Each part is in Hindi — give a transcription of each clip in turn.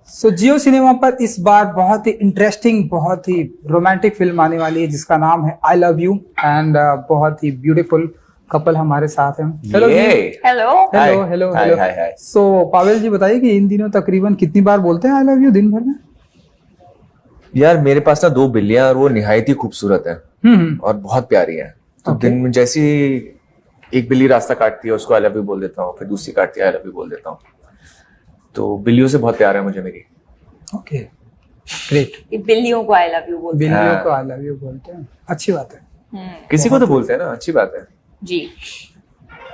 सो जियो सिनेमा पर इस बार बहुत ही इंटरेस्टिंग, बहुत ही रोमांटिक फिल्म आने वाली है जिसका नाम है आई लव यू एंड बहुत ही ब्यूटीफुल कपल हमारे साथ हैं। Hello Yay. Hello hello hello Hi, hello. hi, hi. सो पावेल जी बताइए कि इन दिनों तकरीबन कितनी बार बोलते हैं आई लव यू दिन भर में? यार मेरे पास ना 2 बिल्लियां और वो निहायत ही खूबसूरत है और बहुत प्यारी है। तो Okay. दिन में जैसी एक बिल्ली रास्ता काटती है उसको आई लव यू बोल देता हूँ, फिर दूसरी काटती है आई लव यू बोल देता हूँ। तो बिल्लियों से बहुत प्यार है मुझे मेरी। Okay great. ये बिल्लियों को आई लव यू बोलते बिल्लियों हाँ। को आई लव यू बोलते हैं, अच्छी बात है। हैं। किसी को तो बोलते हैं ना, अच्छी बात है। जी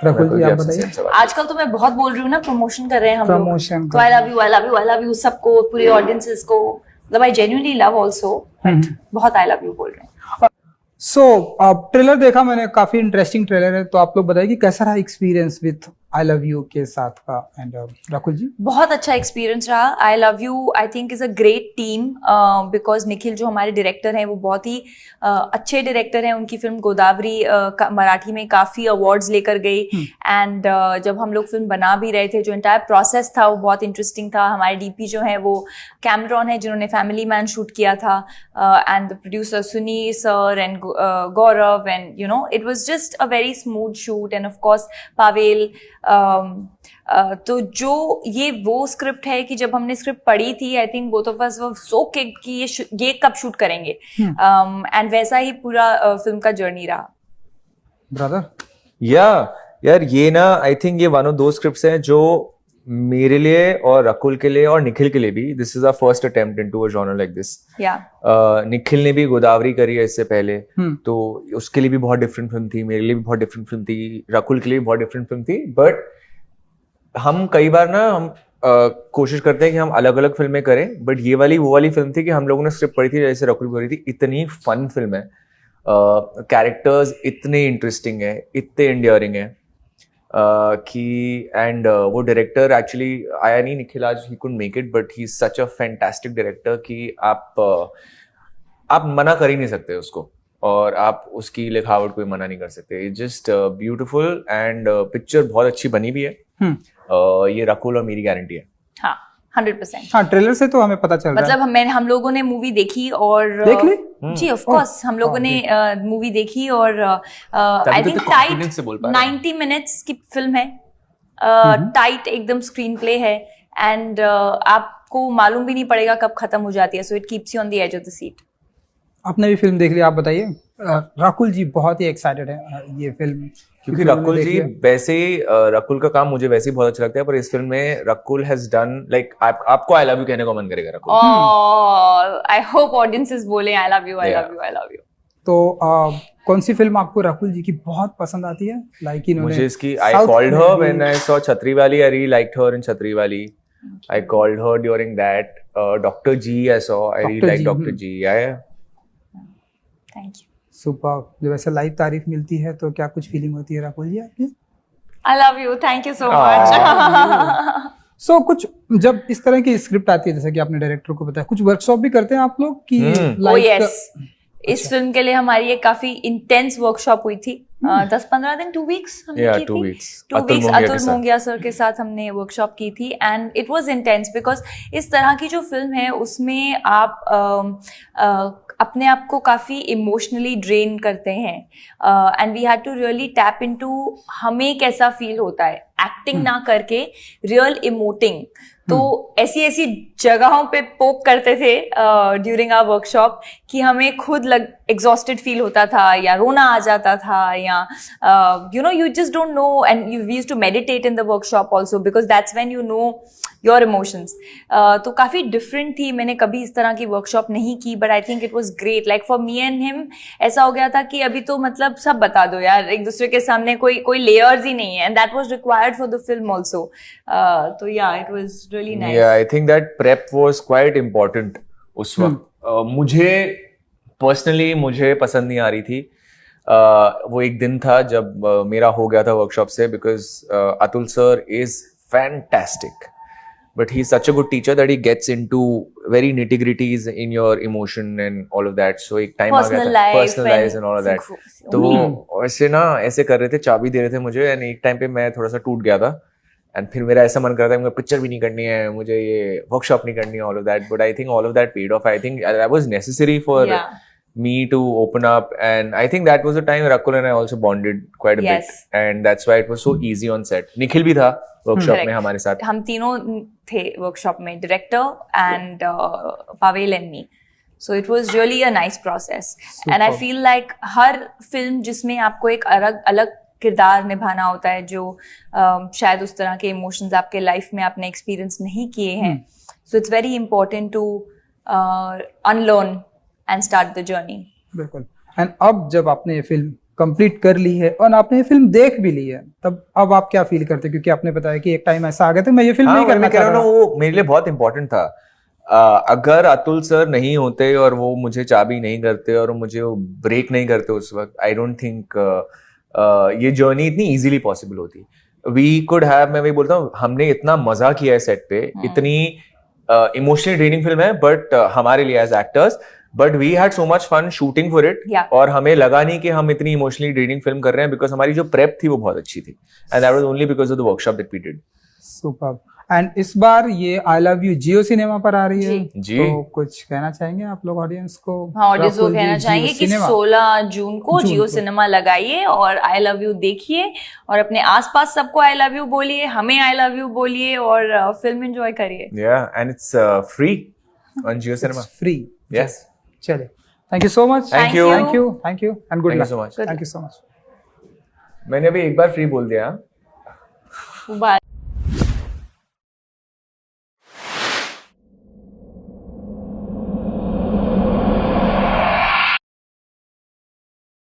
रकुल जी आप आपसे बताइए। सेंस सवाल। आजकल तो मैं बहुत बोल रही हूँ ना, प्रमोशन कर रहे हैं हम लोग, Promotion तो कर आई love you I love you I love you सबको, पूरे ऑडियंसेस को, मतलब I genuinely love also, but बहुत आई लव यू बोल रहे हैं। सो ट्रेलर देखा मैंने, काफी इंटरेस्टिंग ट्रेलर है, तो आप लोग बताइए कि कैसा रहा experience with I love you के साथ का। एंड राकुल जी? बहुत अच्छा एक्सपीरियंस रहा। आई love you I think is a great team, because Nikhil जो हमारे डायरेक्टर हैं वो बहुत ही अच्छे डायरेक्टर हैं। उनकी फिल्म गोदावरी मराठी में काफ़ी अवार्ड्स लेकर गई। एंड जब हम लोग फिल्म बना भी रहे थे, जो एंटायर प्रोसेस था वो बहुत इंटरेस्टिंग था। हमारे डीपी जो है वो कैमरॉन है जिन्होंने फैमिली मैन शूट किया था, and the producer Suni sir and Gaurav, and you know it was just a very smooth shoot. And of course Pavail, तो जो ये वो स्क्रिप्ट है कि जब हमने स्क्रिप्ट पढ़ी थी, I think both of us were so kicked कि ये कब शूट करेंगे, एंड वैसा ही पूरा फिल्म का जर्नी रहा। ब्रदर? यार ये ना आई थिंक ये वन ऑफ दो स्क्रिप्ट्स हैं जो मेरे लिए और रकुल के लिए और निखिल के लिए भी, this is our first attempt into a genre like this. Nikhil ने भी गोदावरी करी है इससे पहले, तो उसके लिए भी बहुत डिफरेंट फिल्म थी, मेरे लिए भी बहुत डिफरेंट फिल्म थी, रकुल के लिए भी बहुत डिफरेंट फिल्म थी। बट हम कई बार ना हम कोशिश करते हैं कि हम अलग अलग फिल्में करें, बट ये वाली वो वाली फिल्म थी कि हम लोगों ने स्क्रिप्ट पढ़ी थी, जैसे रकुल पढ़ी थी, इतनी फन फिल्म है, कैरेक्टर्स इतने इंटरेस्टिंग है, इतने एंडियरिंग है कि एंड वो डायरेक्टर एक्चुअली आया नहीं, निखिल आज he couldn't make it, but he is such a fantastic director कि आप मना कर ही नहीं सकते उसको, और आप उसकी लिखावट कोई मना नहीं कर सकते। जस्ट ब्यूटीफुल, एंड पिक्चर बहुत अच्छी बनी भी है। ये रकुल और मेरी गारंटी है। हाँ 100%। हाँ, ट्रेलर से तो हमें पता चल रहा है। मतलब हम लोगों ने मूवी देखी और देख ली? जी ऑफ कोर्स हम लोगों ने मूवी देखी, और आई थिंक confidence से बोल पा रहे हैं। 90 मिनट्स की फिल्म है, टाइट एकदम स्क्रीन प्ले है, एंड आपको मालूम भी नहीं पड़ेगा कब खत्म हो जाती है, so it keeps you on the edge of the seat. आपने भी फिल्म देख ली, आप बताइए। राकुल जी बहुत ही एक्साइटेड है ये फिल्म, क्योंकि रकुल जी वैसे ही रकुल का काम मुझे वैसे ही बहुत अच्छा लगता है, पर इस फिल्म में रकुल हैज डन लाइक आपको आई लव यू कहने को मन करेगा रकुल। आई होप ऑडियंसेस बोले आई love you I love you I love you. तो कौन सी फिल्म आपको राकुल जी की बहुत पसंद आती है? लाइक इन्होंने मुझे इसकी I called her when I saw Chhatriwali, I really liked her in Chhatriwali. I called her during that Doctor G, I saw, I really like Doctor G. Thank you. Super. जब ऐसे लाइव तारीफ मिलती है तो क्या कुछ फीलिंग होती है राकुल जी आपकी? I love you, thank you so much. So कुछ जब इस तरह की स्क्रिप्ट आती है, जैसे कि आपने डायरेक्टर को बताया, कुछ वर्कशॉप भी करते हैं आप लोग कि यस, इस फिल्म के लिए हमारी एक काफी इंटेंस वर्कशॉप हुई थी, 10-15 दिन, 2 वीक्स हमने की थी। 2 वीक्स अतुल मोंगिया सर के साथ हमने वर्कशॉप की थी, and it was intense because इस तरह की जो फिल्म है उसमें आप अपने आप को काफ़ी इमोशनली ड्रेन करते हैं, and we had to really tap into हमें कैसा फील होता है एक्टिंग ना करके, रियल इमोटिंग। तो ऐसी ऐसी जगहों पे पोक करते थे ड्यूरिंग आवर वर्कशॉप कि हमें खुद एग्जॉस्टेड फील होता था, या रोना आ जाता था, या you know you just don't know, and we used to meditate in the workshop also because that's when you know your emotions. तो काफ़ी डिफरेंट थी, मैंने कभी इस तरह की वर्कशॉप नहीं की, but I think it was great. Like for me and him ऐसा हो गया था कि अभी तो मतलब सब बता दो यार एक दूसरे के सामने, कोई लेयर्स ही नहीं है, and that was required for the film also. तो या इट वाज रियली नाइस। या I think that prep was quite important उस वक्त। मुझे पर्सनली मुझे पसंद नहीं आ रही थी। वो एक दिन था जब मेरा हो गया था वर्कशॉप से, because Atul sir is fantastic, but he's such a good teacher that he gets into very nitty-gritties in your emotion and all of that. So एक time आ गया था personal life and all of that. तो ऐसे ना ऐसे कर रहे थे, चाबी दे रहे थे मुझे, and एक टाइम पे मैं थोड़ा सा टूट गया था, एंड फिर मेरा ऐसा मन करता है मुझे पिक्चर भी नहीं करनी है, मुझे ये वर्कशॉप नहीं करनी है, all of that, but I think all of that paid of. I think that was necessary for me to open up, and I think that was the time Rakul and I also bonded quite a bit, and that's why it was so easy on set. Nikhil भी था workshop में हमारे साथ. हम तीनों थे workshop में, director and Pavel and me. So it was really a nice process. Super. And I feel like her film जिसमें आपको एक अलग किरदार निभाना होता है जो शायद उस तरह के इमोशंस आपके लाइफ में आपने एक्सपीरियंस नहीं किए हैं, so it's very important to unlearn and start the journey. बिल्कुल. एंड अब जब आपने ये फिल्म कंप्लीट कर ली है और आपने ये फिल्म देख भी ली है, तब अब आप क्या फील करते हैं? क्योंकि आपने बताया कि एक टाइम ऐसा आ गया था मैं ये फिल्म नहीं करना चाह रहा हूं. वो मेरे लिए बहुत इंपॉर्टेंट था. अगर अतुल सर नहीं होते और वो मुझे चाबी नहीं करते और मुझे वो ब्रेक नहीं करते उस वक्त, आई डोंट थिंक ये जर्नी इतनी इजीली पॉसिबल होती. वी कुड हैव, मैं वही बोलता हूँ, हमने इतना मजा किया है सेट पे, इतनी इमोशनली ड्रेनिंग फिल्म है बट हमारे लिए as actors, but we had so much fun shooting for it. और हमें लगा नहीं कि हम इतनी इमोशनली ड्रेनिंग फिल्म कर रहे हैं, बिकॉज हमारी जो प्रेप थी वो बहुत अच्छी थी, and that was only because of the workshop that we did. Super. And इस बार ये I love you Jio cinema पर आ रही है जी. तो कुछ कहना चाहेंगे आप लोग ऑडियंस को? हाँ, ऑडियंस को कहना चाहेंगे कि 16 जून को जियो सिनेमा लगाइए और आई लव यू देखिए और अपने आसपास सबको आई लव यू बोलिए, हमें आई लव यू बोलिए और फिल्म एंजॉय करिए. And it's free on Jio cinema. Free. Yes. चलिए, thank you so much. Thank you and good luck. So much. Thank you so much. मैंने अभी एक बार फ्री बोल दिया.